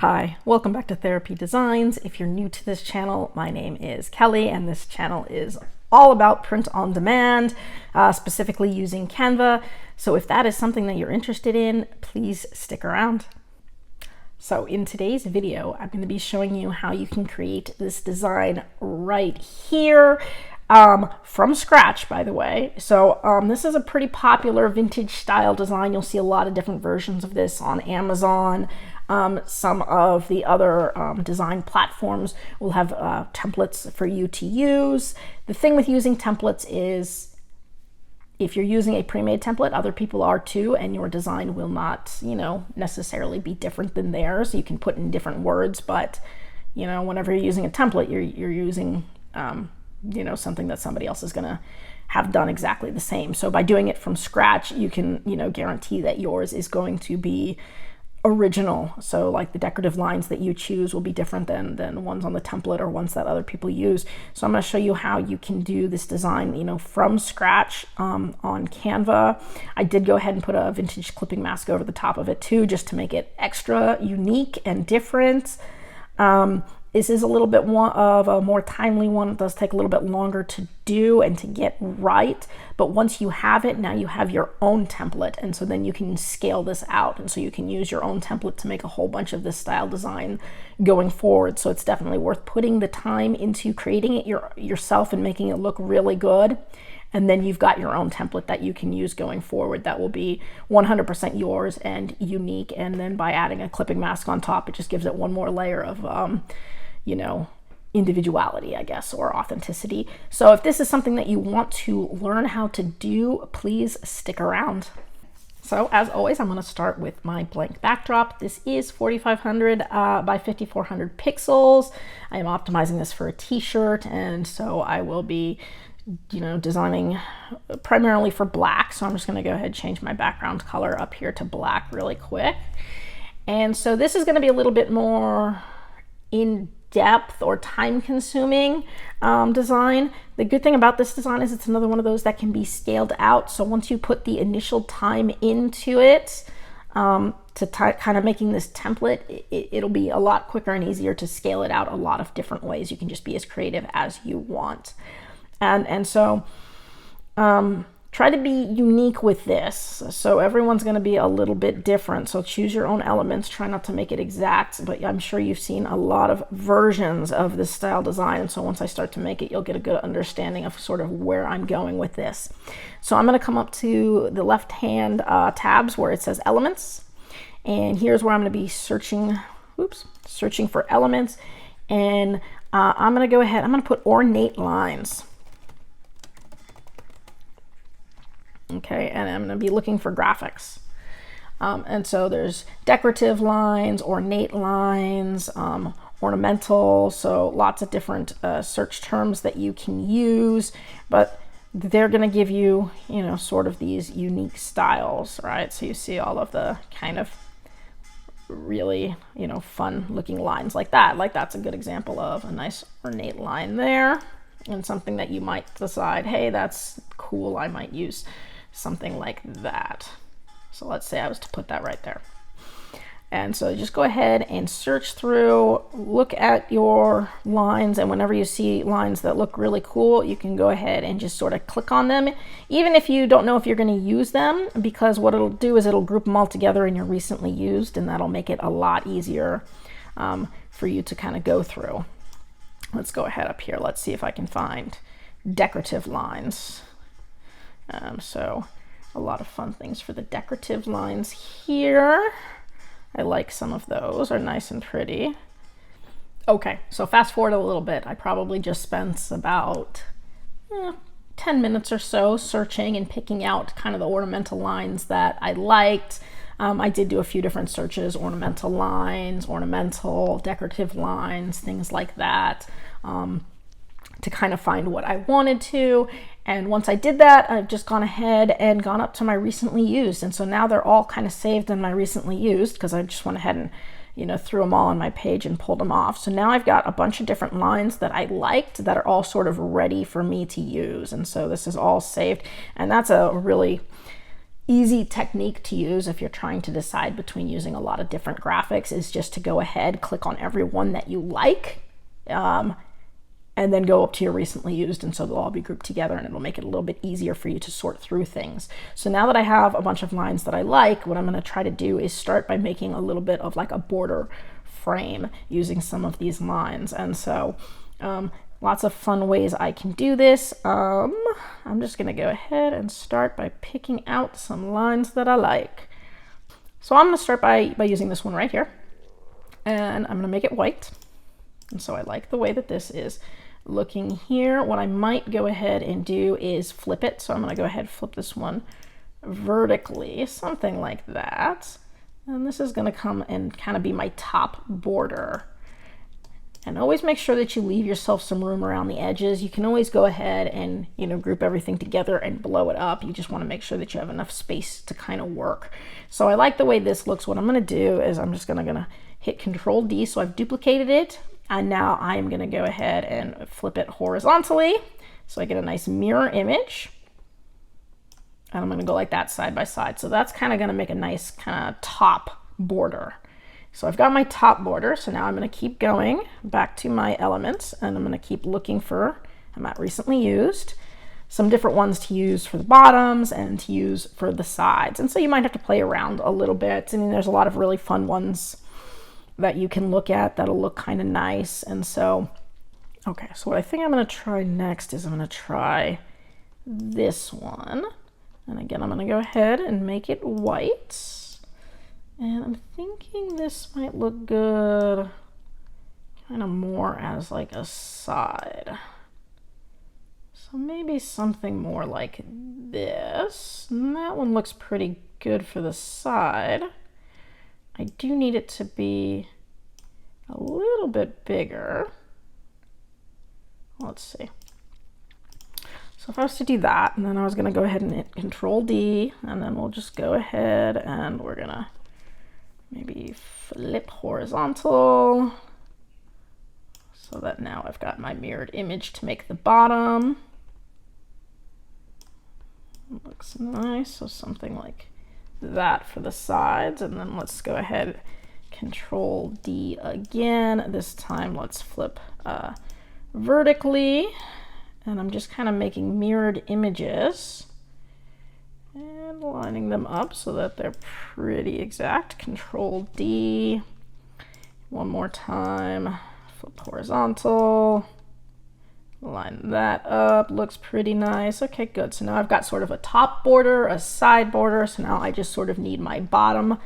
Hi, welcome back to Therapy Designs. If you're new to this channel, my name is Kelly, and this channel is all about print on demand, specifically using Canva. So if that is something that you're interested in, please stick around. So in today's video, I'm going to be showing you how you can create this design right here from scratch, by the way. So this is a pretty popular vintage style design. You'll see a lot of different versions of this on Amazon. Some of the other design platforms will have templates for you to use. The thing with using templates is if you're using a pre-made template, other people are too, and your design will not, necessarily be different than theirs. You can put in different words, but, whenever you're using a template, you're using, something that somebody else is going to have done exactly the same. So by doing it from scratch, you can, guarantee that yours is going to be original. So like the decorative lines that you choose will be different than ones on the template or ones that other people use. So I'm going to show you how you can do this design, from scratch on Canva. I did go ahead and put a vintage clipping mask over the top of it too, just to make it extra unique and different. This is a little bit of a more timely one. It does take a little bit longer to do and to get right, but once you have it, now you have your own template, and so then you can scale this out, and so you can use your own template to make a whole bunch of this style design going forward. So it's definitely worth putting the time into creating it yourself and making it look really good. And then you've got your own template that you can use going forward that will be 100% yours and unique. And then by adding a clipping mask on top, it just gives it one more layer of, individuality, I guess, or authenticity. So if this is something that you want to learn how to do, please stick around. So as always, I'm going to start with my blank backdrop. This is 4500 by 5400 pixels. I am optimizing this for a t-shirt, and so I will be designing primarily for black. So I'm just going to go ahead and change my background color up here to black really quick. And so this is going to be a little bit more in-depth or time-consuming design. The good thing about this design is it's another one of those that can be scaled out. So once you put the initial time into it, to kind of making this template, it'll be a lot quicker and easier to scale it out a lot of different ways. You can just be as creative as you want. And so try to be unique with this. So everyone's going to be a little bit different. So choose your own elements. Try not to make it exact, but I'm sure you've seen a lot of versions of this style design. And so once I start to make it, you'll get a good understanding of sort of where I'm going with this. So I'm going to come up to the left-hand tabs where it says elements. And here's where I'm going to be searching for elements. And I'm going to go ahead, I'm going to put ornate lines. Okay, and I'm going to be looking for graphics. And so there's decorative lines, ornate lines, ornamental, so lots of different search terms that you can use, but they're going to give you, sort of these unique styles, right? So you see all of the kind of really, fun looking lines like that. Like that's a good example of a nice ornate line there, and something that you might decide, hey, that's cool, I might use something like that. So let's say I was to put that right there. And so just go ahead and search through, look at your lines, and whenever you see lines that look really cool, you can go ahead and just sort of click on them, even if you don't know if you're going to use them, because what it'll do is it'll group them all together in your recently used, and that'll make it a lot easier for you to kind of go through. Let's go ahead up here. Let's see if I can find decorative lines. So a lot of fun things for the decorative lines here. I like some of those, are nice and pretty. Okay, so fast forward a little bit. I probably just spent about 10 minutes or so searching and picking out kind of the ornamental lines that I liked. I did do a few different searches, ornamental lines, ornamental, decorative lines, things like that, to kind of find what I wanted to. And once I did that, I've just gone ahead and gone up to my recently used. And so now they're all kind of saved in my recently used, because I just went ahead and threw them all on my page and pulled them off. So now I've got a bunch of different lines that I liked that are all sort of ready for me to use. And so this is all saved. And that's a really easy technique to use if you're trying to decide between using a lot of different graphics is just to go ahead, click on every one that you like, and then go up to your recently used, and so they'll all be grouped together, and it'll make it a little bit easier for you to sort through things. So now that I have a bunch of lines that I like, what I'm going to try to do is start by making a little bit of like a border frame using some of these lines. And so lots of fun ways I can do this. I'm just going to go ahead and start by picking out some lines that I like. So I'm going to start by using this one right here, and I'm going to make it white. And so I like the way that this is looking here. What I might go ahead and do is flip it. So I'm going to go ahead and flip this one vertically, something like that. And this is going to come and kind of be my top border. And always make sure that you leave yourself some room around the edges. You can always go ahead and, you know, group everything together and blow it up. You just want to make sure that you have enough space to kind of work. So I like the way this looks. What I'm going to do is I'm just going to hit Control D. So I've duplicated it. And now I'm going to go ahead and flip it horizontally so I get a nice mirror image. And I'm going to go like that side by side. So that's kind of going to make a nice kind of top border. So I've got my top border. So now I'm going to keep going back to my elements, and I'm going to keep looking for, I'm at recently used, some different ones to use for the bottoms and to use for the sides. And so you might have to play around a little bit. I mean, there's a lot of really fun ones that you can look at that'll look kind of nice. And so, okay, so what I think I'm going to try next is I'm going to try this one. And again, I'm going to go ahead and make it white. And I'm thinking this might look good kind of more as like a side. So maybe something more like this. And that one looks pretty good for the side. I do need it to be a little bit bigger. Let's see. So if I was to do that, and then I was going to go ahead and hit Control D, and then we'll just go ahead and we're going to maybe flip horizontal so that now I've got my mirrored image to make the bottom. It looks nice. So something like that for the sides, and then let's go ahead, Control D again. This time let's flip vertically, and I'm just kind of making mirrored images and lining them up so that they're pretty exact. Control D one more time, flip horizontal, line that up, looks pretty nice. Okay, good. So now I've got sort of a top border, a side border. So now I just sort of need my bottom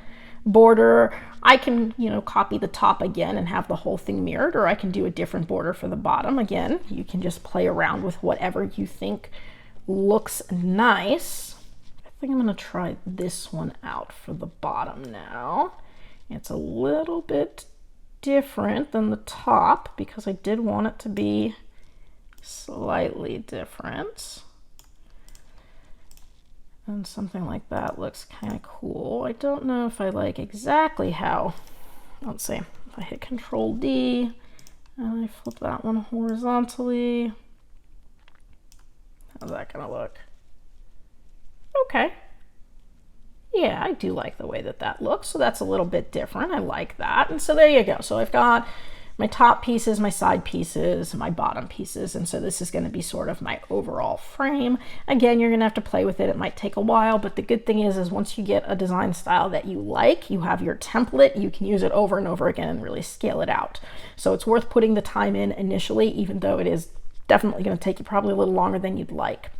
border. I can, you know, copy the top again and have the whole thing mirrored, or I can do a different border for the bottom. Again, you can just play around with whatever you think looks nice. I think I'm going to try this one out for the bottom now. It's a little bit different than the top because I did want it to be slightly different, and something like that looks kind of cool. I don't know if I like exactly how. Let's see, if I hit Control D and I flip that one horizontally, how's that gonna look? Okay, yeah, I do like the way that that looks. So that's a little bit different. I like that. And so there you go. So I've got my top pieces, my side pieces, my bottom pieces, and so this is going to be sort of my overall frame. Again, you're going to have to play with it. It might take a while, but the good thing is once you get a design style that you like, you have your template, you can use it over and over again and really scale it out. So it's worth putting the time in initially, even though it is definitely going to take you probably a little longer than you'd like.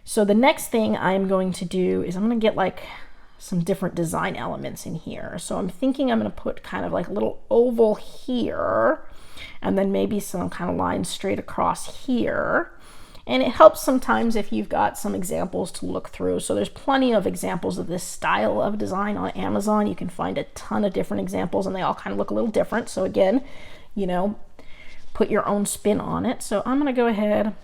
So the next thing I'm going to do is I'm going to get like some different design elements in here. So I'm thinking I'm going to put kind of like a little oval here, and then maybe some kind of lines straight across here. And it helps sometimes if you've got some examples to look through. So there's plenty of examples of this style of design on Amazon. You can find a ton of different examples, and they all kind of look a little different. So again, you know, put your own spin on it. So I'm going to go ahead.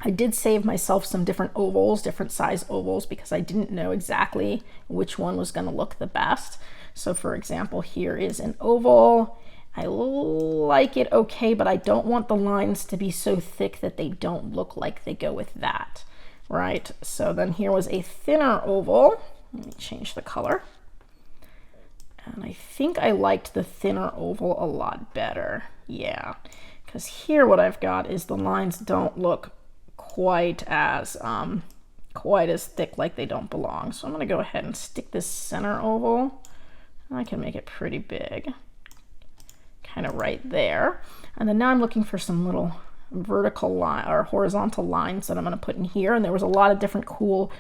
I did save myself some different ovals, different size ovals, because I didn't know exactly which one was going to look the best. So for example, here is an oval. I like it okay, but I don't want the lines to be so thick that they don't look like they go with that, right? So then here was a thinner oval. Let me change the color. And I think I liked the thinner oval a lot better. Yeah, because here what I've got is the lines don't look quite as thick, like they don't belong. So I'm going to go ahead and stick this center oval. I can make it pretty big, kind of right there. And then now I'm looking for some little vertical line or horizontal lines that I'm going to put in here. And there was a lot of different cool,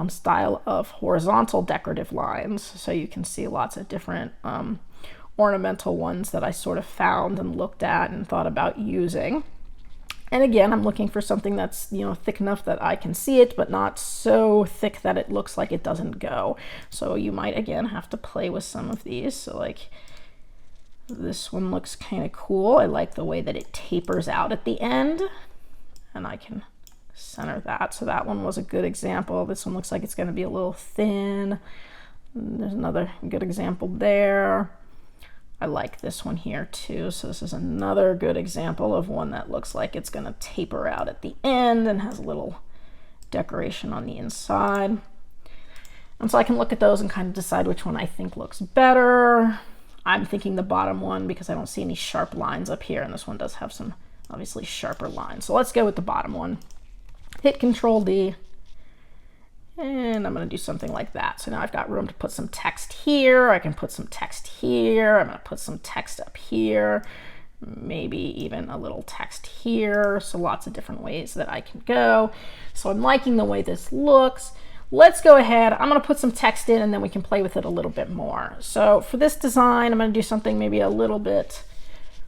style of horizontal decorative lines. So you can see lots of different ornamental ones that I sort of found and looked at and thought about using. And again, I'm looking for something that's, thick enough that I can see it, but not so thick that it looks like it doesn't go. So you might, again, have to play with some of these. So like this one looks kind of cool. I like the way that it tapers out at the end, and I can center that. So that one was a good example. This one looks like it's going to be a little thin. There's another good example there. I like this one here too. So this is another good example of one that looks like it's going to taper out at the end and has a little decoration on the inside. And so I can look at those and kind of decide which one I think looks better. I'm thinking the bottom one because I don't see any sharp lines up here, and this one does have some obviously sharper lines. So let's go with the bottom one. Hit Control D, and I'm going to do something like that. So now I've got room to put some text here. I can put some text here. I'm going to put some text up here, maybe even a little text here. So lots of different ways that I can go. So I'm liking the way this looks. Let's go ahead. I'm going to put some text in, and then we can play with it a little bit more. So for this design, I'm going to do something maybe a little bit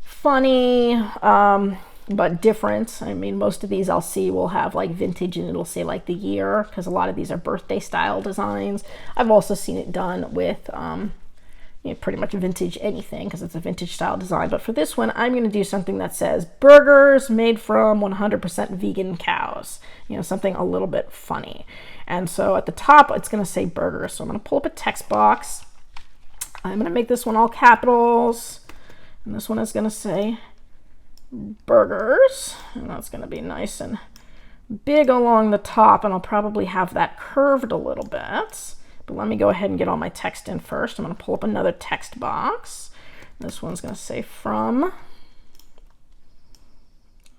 funny, but different. I mean, most of these I'll see will have like vintage, and it'll say like the year, because a lot of these are birthday style designs. I've also seen it done with pretty much vintage anything, because it's a vintage style design. But for this one, I'm going to do something that says burgers made from 100% vegan cows. Something a little bit funny. And so at the top, it's going to say burger. So I'm going to pull up a text box. I'm going to make this one all capitals. And this one is going to say burgers. And that's going to be nice and big along the top. And I'll probably have that curved a little bit. But let me go ahead and get all my text in first. I'm going to pull up another text box. This one's going to say from.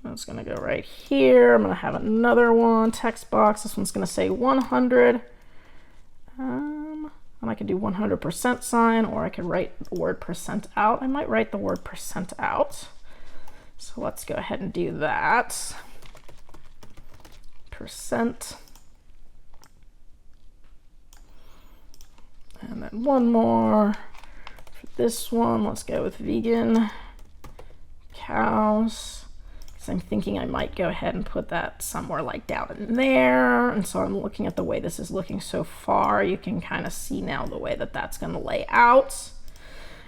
That's going to go right here. I'm going to have another one, text box. This one's going to say 100. And I could do 100% sign, or I could write the word percent out. I might write the word percent out. So let's go ahead and do that. Percent. And then one more. For this one, let's go with vegan cows. I'm thinking I might go ahead and put that somewhere like down in there. And so I'm looking at the way this is looking so far. You can kind of see now the way that that's going to lay out.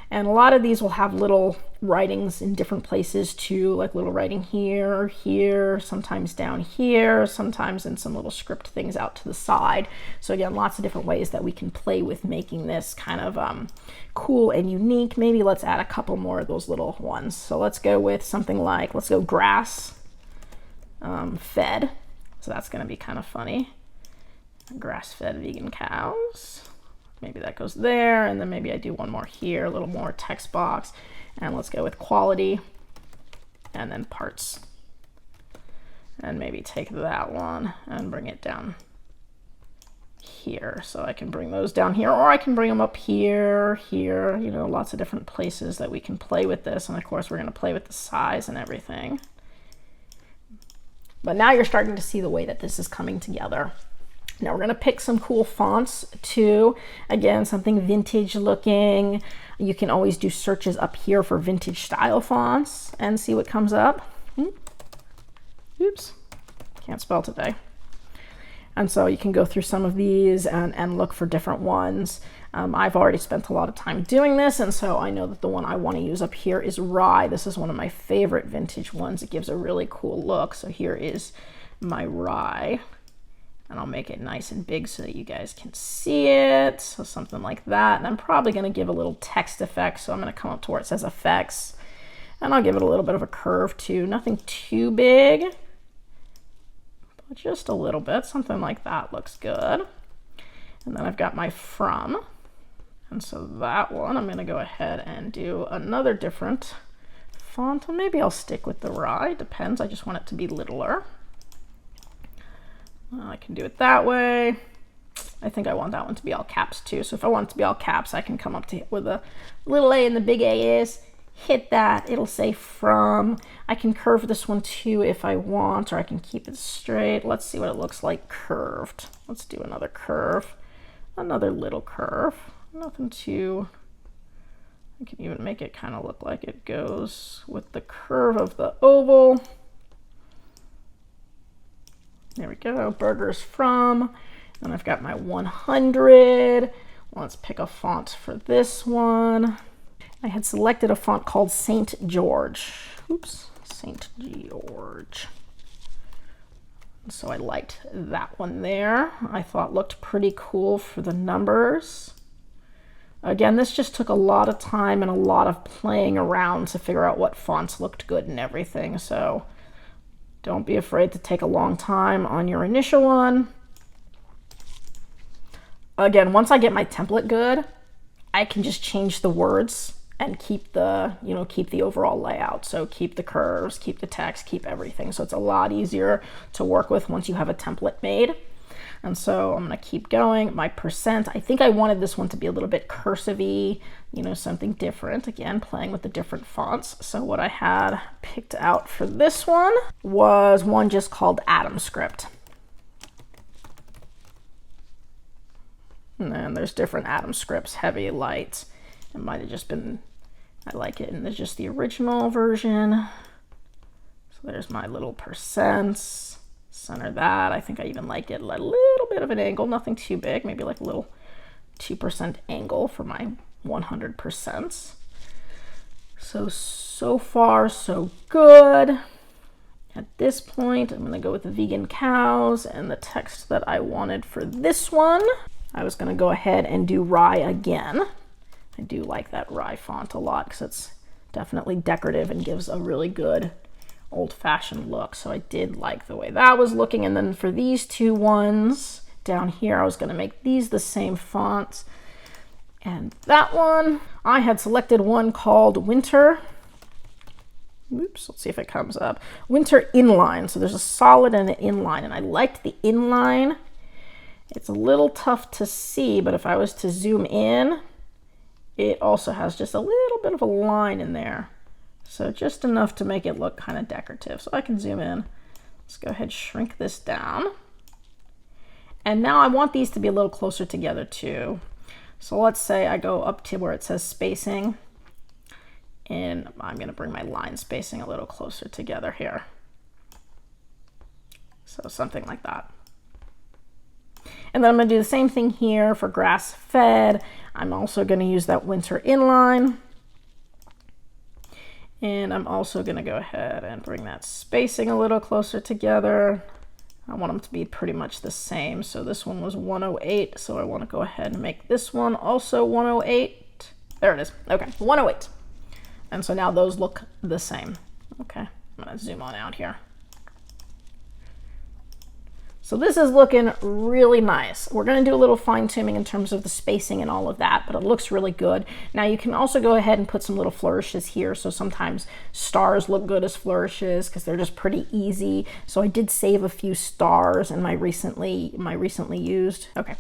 And a lot of these will have little writings in different places too, like little writing here, here, sometimes down here, sometimes in some little script things out to the side. So again, lots of different ways that we can play with making this kind of cool and unique. Maybe let's add a couple more of those little ones. So let's go with something like, let's go grass fed. So that's going to be kind of funny. Grass-fed vegan cows. Maybe that goes there, and then maybe I do one more here, a little more text box, and let's go with quality, and then parts. And maybe take that one and bring it down here. So I can bring those down here, or I can bring them up here, here, lots of different places that we can play with this. And of course, we're going to play with the size and everything. But now you're starting to see the way that this is coming together. Now we're going to pick some cool fonts too. Again, something vintage looking. You can always do searches up here for vintage style fonts and see what comes up. Oops, can't spell today. And so you can go through some of these and look for different ones. I've already spent a lot of time doing this, and so I know that the one I want to use up here is rye. This is one of my favorite vintage ones. It gives a really cool look. So here is my rye. And I'll make it nice and big so that you guys can see it. So something like that. And I'm probably going to give a little text effect. So I'm going to come up to where it says effects. And I'll give it a little bit of a curve too. Nothing too big, but just a little bit. Something like that looks good. And then I've got my from. And so that one, I'm going to go ahead and do another different font. And maybe I'll stick with the rye, depends. I just want it to be littler. I can do it that way. I think I want that one to be all caps too. So if I want it to be all caps, I can come up to where the little a and the big A is, hit that, it'll say from. I can curve this one too if I want, or I can keep it straight. Let's see what it looks like curved. Let's do another curve, another little curve. Nothing too, I can even make it kind of look like it goes with the curve of the oval. There we go, burgers from. And I've got my 100. Let's pick a font for this one. I had selected a font called St. George. Oops, St. George. So I liked that one there. I thought looked pretty cool for the numbers. Again, this just took a lot of time and a lot of playing around to figure out what fonts looked good and everything. So don't be afraid to take a long time on your initial one. Again, once I get my template good, I can just change the words and keep the, keep the overall layout. So keep the curves, keep the text, keep everything. So it's a lot easier to work with once you have a template made. And so I'm gonna keep going. My percent, I think I wanted this one to be a little bit cursive-y, something different. Again, playing with the different fonts. So what I had picked out for this one was one just called Atom Script. And then there's different Atom Scripts, heavy, light. It might have just been, I like it, and there's just the original version. So there's my little percents. Center that. I think I even like it a little bit of an angle, nothing too big, maybe like a little 2% angle for my 100%. So far, so good. At this point, I'm gonna go with the vegan cows and the text that I wanted for this one. I was gonna go ahead and do rye again. I do like that rye font a lot because it's definitely decorative and gives a really good old-fashioned look. So I did like the way that was looking. And then for these two ones down here, I was going to make these the same fonts. And that one, I had selected one called Winter. Oops, let's see if it comes up. Winter Inline. So there's a solid and an inline, and I liked the inline. It's a little tough to see, but if I was to zoom in, it also has just a little bit of a line in there. So just enough to make it look kind of decorative. So I can zoom in. Let's go ahead and shrink this down. And now I want these to be a little closer together too. So let's say I go up to where it says spacing, and I'm going to bring my line spacing a little closer together here. So something like that. And then I'm going to do the same thing here for grass fed. I'm also going to use that winter inline. And I'm also going to go ahead and bring that spacing a little closer together. I want them to be pretty much the same. So this one was 108. So I want to go ahead and make this one also 108. There it is. Okay, 108. And so now those look the same. Okay, I'm going to zoom on out here. So this is looking really nice. We're going to do a little fine tuning in terms of the spacing and all of that, but it looks really good. Now you can also go ahead and put some little flourishes here. So sometimes stars look good as flourishes because they're just pretty easy. So I did save a few stars in my recently used. Okay,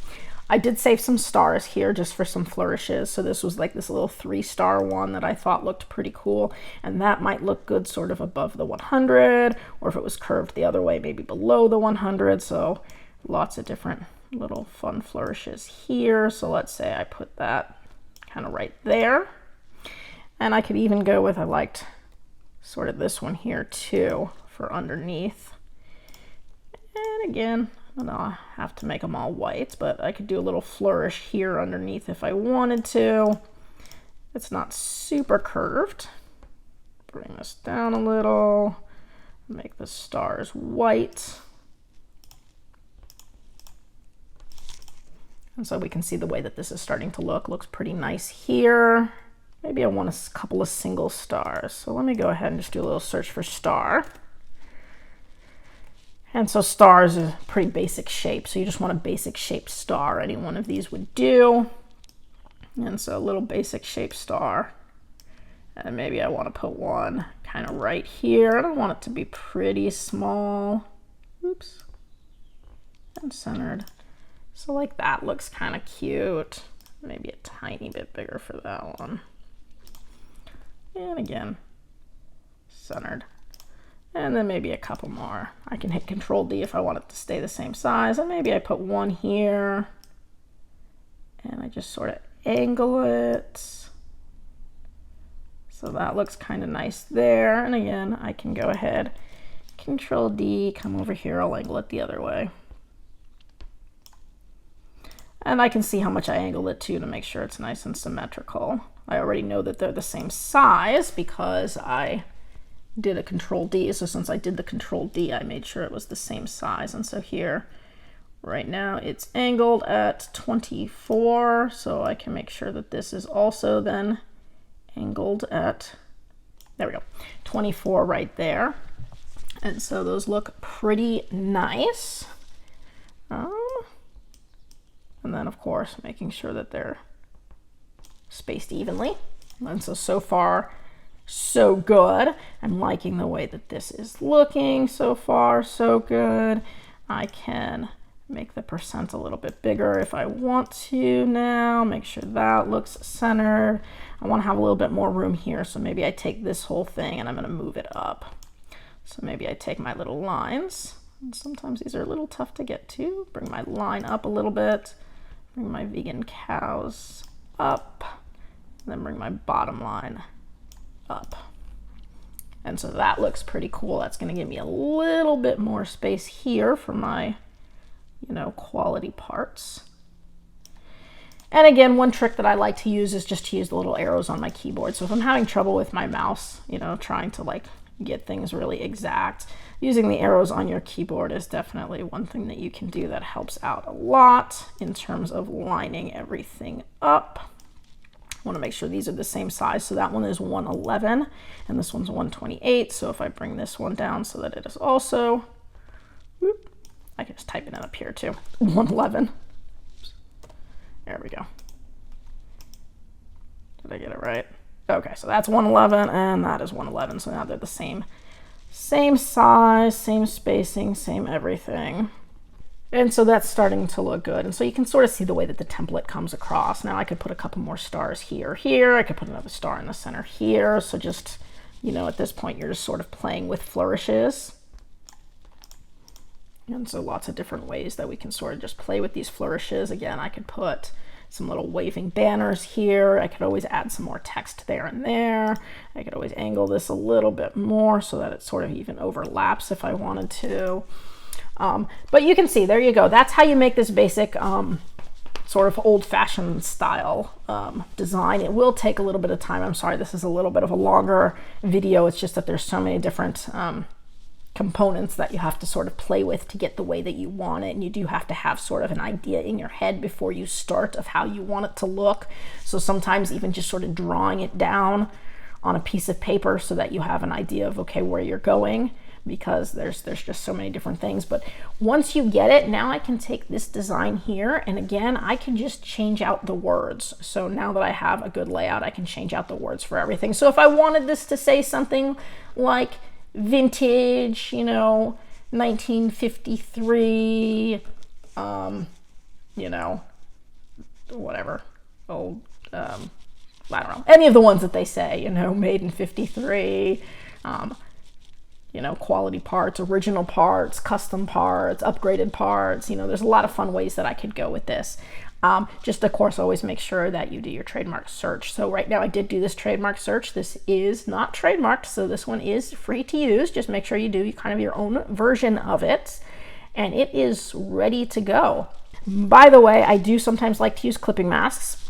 I did save some stars here just for some flourishes. So this was like this little 3-star one that I thought looked pretty cool. And that might look good sort of above the 100, or if it was curved the other way, maybe below the 100. So lots of different little fun flourishes here. So let's say I put that kind of right there. And I could even go with, I liked sort of this one here too for underneath. And again, I don't have to make them all white, but I could do a little flourish here underneath if I wanted to. It's not super curved. Bring this down a little, make the stars white. And so we can see the way that this is starting to look. Looks pretty nice here. Maybe I want a couple of single stars. So let me go ahead and just do a little search for star. And so stars is a pretty basic shape. So you just want a basic shaped star. Any one of these would do. And so a little basic shaped star. And maybe I want to put one kind of right here. And I want it to be pretty small. Oops. And centered. So like that looks kind of cute. Maybe a tiny bit bigger for that one. And again, centered. And then maybe a couple more. I can hit Control D if I want it to stay the same size. And maybe I put one here. And I just sort of angle it. So that looks kind of nice there. And again, I can go ahead, Control D, come over here, I'll angle it the other way. And I can see how much I angled it too to make sure it's nice and symmetrical. I already know that they're the same size because I did a Control D. So since I did the Control D, I made sure it was the same size. And so here, right now, it's angled at 24. So I can make sure that this is also then angled at, there we go, 24 right there. And so those look pretty nice. And then of course, making sure that they're spaced evenly. And so far, so good. I'm liking the way that this is looking so far, so good. I can make the percent a little bit bigger if I want to now, make sure that looks centered. I want to have a little bit more room here, so maybe I take this whole thing and I'm going to move it up. So maybe I take my little lines, and sometimes these are a little tough to get to. Bring my line up a little bit, bring my vegan cows up, and then bring my bottom line up. And so that looks pretty cool. That's going to give me a little bit more space here for my, you know, quality parts. And again, one trick that I like to use is just to use the little arrows on my keyboard. So if I'm having trouble with my mouse, you know, trying to like get things really exact, using the arrows on your keyboard is definitely one thing that you can do that helps out a lot in terms of lining everything up. I want to make sure these are the same size. So that one is 111 and this one's 128. So if I bring this one down so that it is also, whoop, I can just type it in up here too, 111. There we go. Did I get it right? Okay, so that's 111 and that is 111. So now they're the same size, same spacing, same everything. And so that's starting to look good. And so you can sort of see the way that the template comes across. Now I could put a couple more stars here. I could put another star in the center here. So just, you know, at this point, you're just sort of playing with flourishes. And so lots of different ways that we can sort of just play with these flourishes. Again, I could put some little waving banners here. I could always add some more text there and there. I could always angle this a little bit more so that it sort of even overlaps if I wanted to. But you can see, there you go. That's how you make this basic sort of old-fashioned style design. It will take a little bit of time. I'm sorry, this is a little bit of a longer video. It's just that there's so many different components that you have to sort of play with to get the way that you want it. And you do have to have sort of an idea in your head before you start of how you want it to look. So sometimes even just sort of drawing it down on a piece of paper so that you have an idea of, okay, where you're going, because there's just so many different things. But once you get it, now I can take this design here, and again, I can just change out the words. So now that I have a good layout, I can change out the words for everything. So if I wanted this to say something like vintage, you know, 1953, you know, whatever, old, I don't know, any of the ones that they say, you know, made in 53, you know, quality parts, original parts, custom parts, upgraded parts, you know, there's a lot of fun ways that I could go with this. Just of course, always make sure that you do your trademark search. So right now I did do this trademark search. This is not trademarked, so this one is free to use. Just make sure you do kind of your own version of it, and it is ready to go. By the way, I do sometimes like to use clipping masks.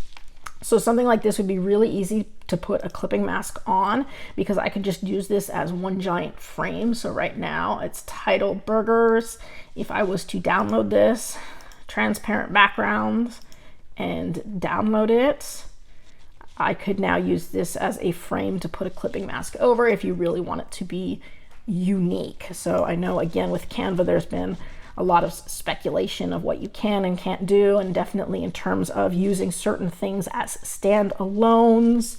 So something like this would be really easy to put a clipping mask on because I could just use this as one giant frame. So right now it's titled Burgers. If I was to download this, transparent background, and download it, I could now use this as a frame to put a clipping mask over if you really want it to be unique. So I know, again, with Canva, there's been a lot of speculation of what you can and can't do, and definitely in terms of using certain things as standalones.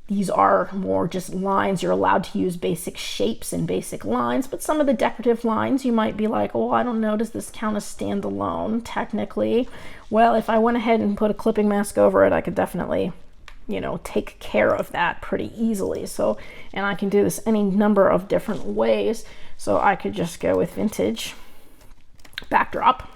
These are more just lines. You're allowed to use basic shapes and basic lines, but some of the decorative lines you might be like, oh, I don't know, does this count as standalone technically? Well, if I went ahead and put a clipping mask over it, I could definitely, you know, take care of that pretty easily. So, and I can do this any number of different ways. So I could just go with vintage backdrop.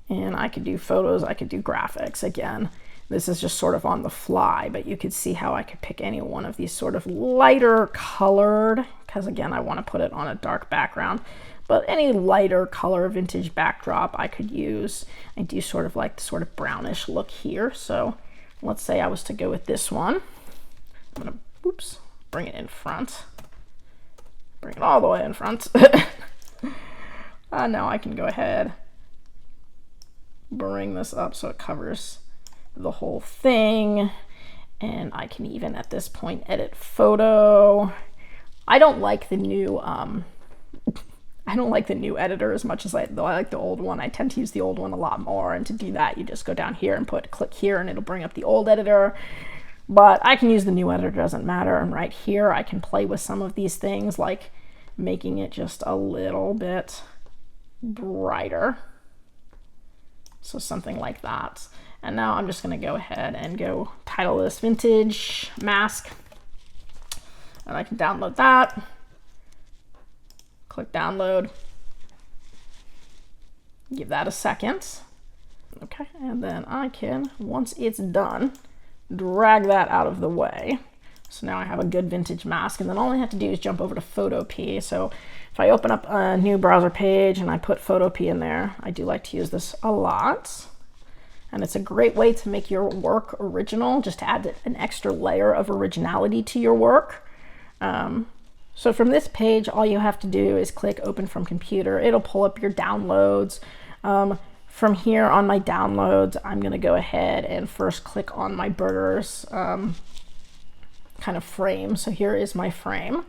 And I could do photos, I could do graphics. Again, this is just sort of on the fly, but you could see how I could pick any one of these sort of lighter colored, because again, I want to put it on a dark background, but any lighter color vintage backdrop I could use. I do sort of like the sort of brownish look here. So let's say I was to go with this one. I'm gonna, oops, bring it in front. Bring it all the way in front. Now I can go ahead, bring this up so it covers the whole thing, and I can even at this point edit photo. I don't like the new editor as much as I like the old one. I tend to use the old one a lot more, and to do that you just go down here and click here and it'll bring up the old editor. But I can use the new editor, doesn't matter. And right here I can play with some of these things, like making it just a little bit brighter. So something like that. And now I'm just going to go ahead and go title this vintage mask. And I can download that. Click download. Give that a second. Okay, and then I can, once it's done, drag that out of the way. So now I have a good vintage mask, and then all I have to do is jump over to Photopea. So if I open up a new browser page and I put Photopea in there, I do like to use this a lot. And it's a great way to make your work original, just to add an extra layer of originality to your work. So from this page, all you have to do is click Open from Computer. It'll pull up your downloads. From here on my downloads, I'm going to go ahead and first click on my burgers kind of frame. So here is my frame.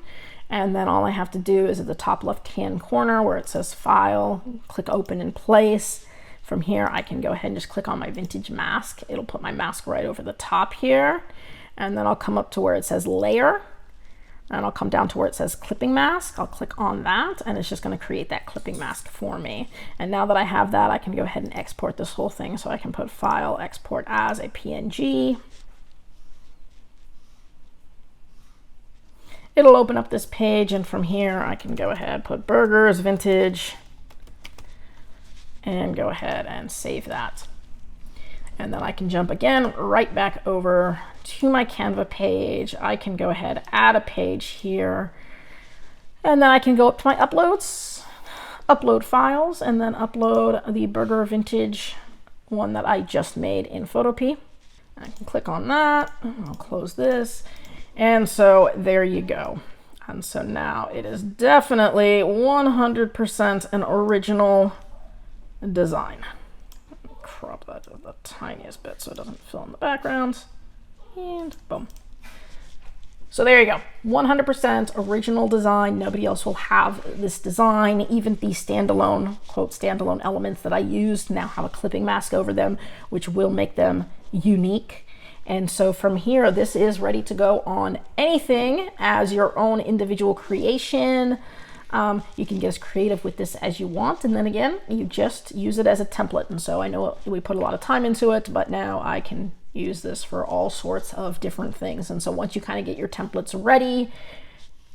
And then all I have to do is at the top left-hand corner where it says File, click Open in Place. From here, I can go ahead and just click on my vintage mask. It'll put my mask right over the top here. And then I'll come up to where it says Layer. And I'll come down to where it says clipping mask. I'll click on that, and it's just going to create that clipping mask for me. And now that I have that, I can go ahead and export this whole thing. So I can put File, Export as a PNG. It'll open up this page, and from here I can go ahead, put burgers, vintage, and go ahead and save that. And then I can jump again right back over to my Canva page. I can go ahead, add a page here, and then I can go up to my uploads, upload files, and then upload the burger vintage one that I just made in Photopea. I can click on that. I'll close this. And so there you go. And so now it is definitely 100% an original design. Crop that to the tiniest bit so it doesn't fill in the background, and boom. So there you go, 100% original design. Nobody else will have this design. Even the standalone, quote, standalone elements that I used now have a clipping mask over them, which will make them unique. And so from here, this is ready to go on anything as your own individual creation. You can get as creative with this as you want, and then again, you just use it as a template. And so I know we put a lot of time into it, but now I can use this for all sorts of different things. And so once you kind of get your templates ready,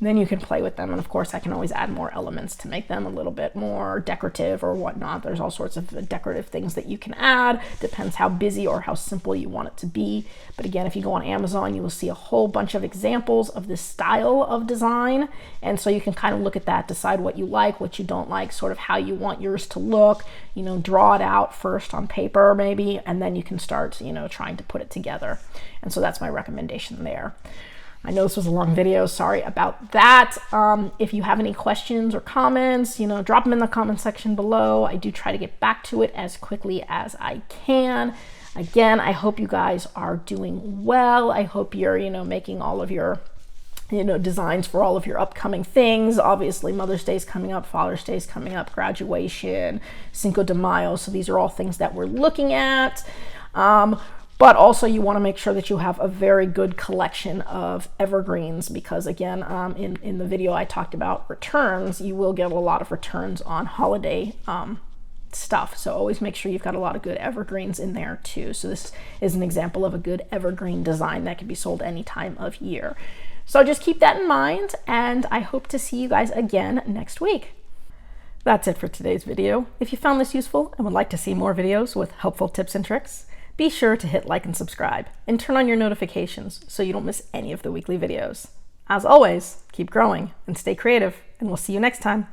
then you can play with them. And of course, I can always add more elements to make them a little bit more decorative or whatnot. There's all sorts of decorative things that you can add. Depends how busy or how simple you want it to be. But again, if you go on Amazon, you will see a whole bunch of examples of this style of design. And so you can kind of look at that, decide what you like, what you don't like, sort of how you want yours to look, you know, draw it out first on paper maybe, and then you can start, you know, trying to put it together. And so that's my recommendation there. I know this was a long video, sorry about that. If you have any questions or comments, you know, drop them in the comment section below. I do try to get back to it as quickly as I can. Again, I hope you guys are doing well. I hope you're, making all of your designs for all of your upcoming things. Obviously, Mother's Day is coming up, Father's Day is coming up, graduation, Cinco de Mayo. So these are all things that we're looking at. But also you want to make sure that you have a very good collection of evergreens, because again, in the video I talked about returns, you will get a lot of returns on holiday stuff. So always make sure you've got a lot of good evergreens in there too. So this is an example of a good evergreen design that can be sold any time of year. So just keep that in mind, and I hope to see you guys again next week. That's it for today's video. If you found this useful and would like to see more videos with helpful tips and tricks, be sure to hit like and subscribe and turn on your notifications so you don't miss any of the weekly videos. As always, keep growing and stay creative, and we'll see you next time.